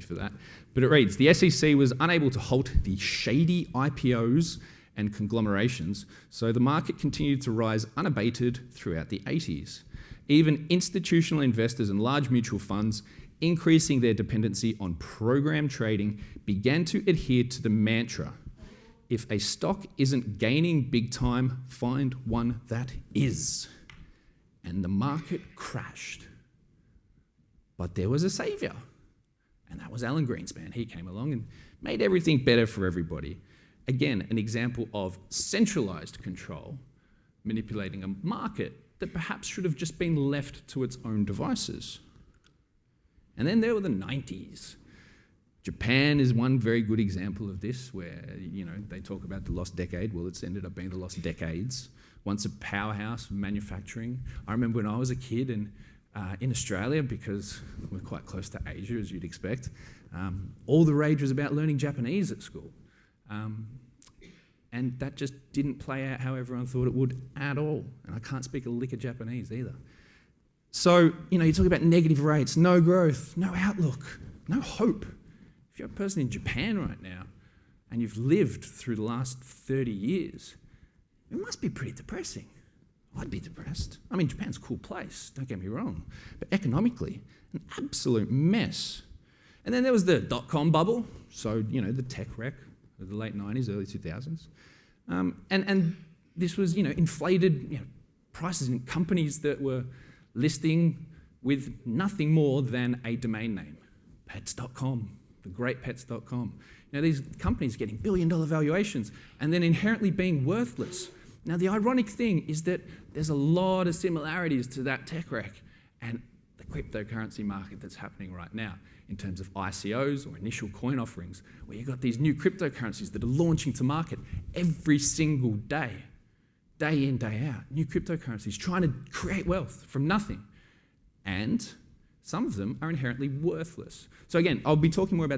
for that. But it reads, the SEC was unable to halt the shady IPOs and conglomerations, so the market continued to rise unabated throughout the 80s. Even institutional investors and large mutual funds, increasing their dependency on program trading, began to adhere to the mantra, if a stock isn't gaining big time, find one that is. And the market crashed. But there was a savior, and that was Alan Greenspan. He came along and made everything better for everybody. Again, an example of centralized control manipulating a market that perhaps should have just been left to its own devices. And then there were the 90s. Japan is one very good example of this, where they talk about the lost decade. Well, it's ended up being the lost decades. Once a powerhouse of manufacturing. I remember when I was a kid and in Australia, because we're quite close to Asia, as you'd expect, all the rage was about learning Japanese at school. And that just didn't play out how everyone thought it would at all. And I can't speak a lick of Japanese either. So, you talk about negative rates, no growth, no outlook, no hope. If you're a person in Japan right now and you've lived through the last 30 years, it must be pretty depressing. I'd be depressed. I mean, Japan's a cool place, don't get me wrong. But economically, an absolute mess. And then there was the dot-com bubble, so, the tech wreck of the late 90s, early 2000s. And this was, inflated prices in companies that were listing with nothing more than a domain name, pets.com. The great pets.com. These companies getting billion-dollar valuations and then inherently being worthless. Now, the ironic thing is that there's a lot of similarities to that tech wreck and the cryptocurrency market that's happening right now in terms of ICOs or initial coin offerings, where you've got these new cryptocurrencies that are launching to market every single day in, day out. New cryptocurrencies trying to create wealth from nothing. And some of them are inherently worthless. So again, I'll be talking more about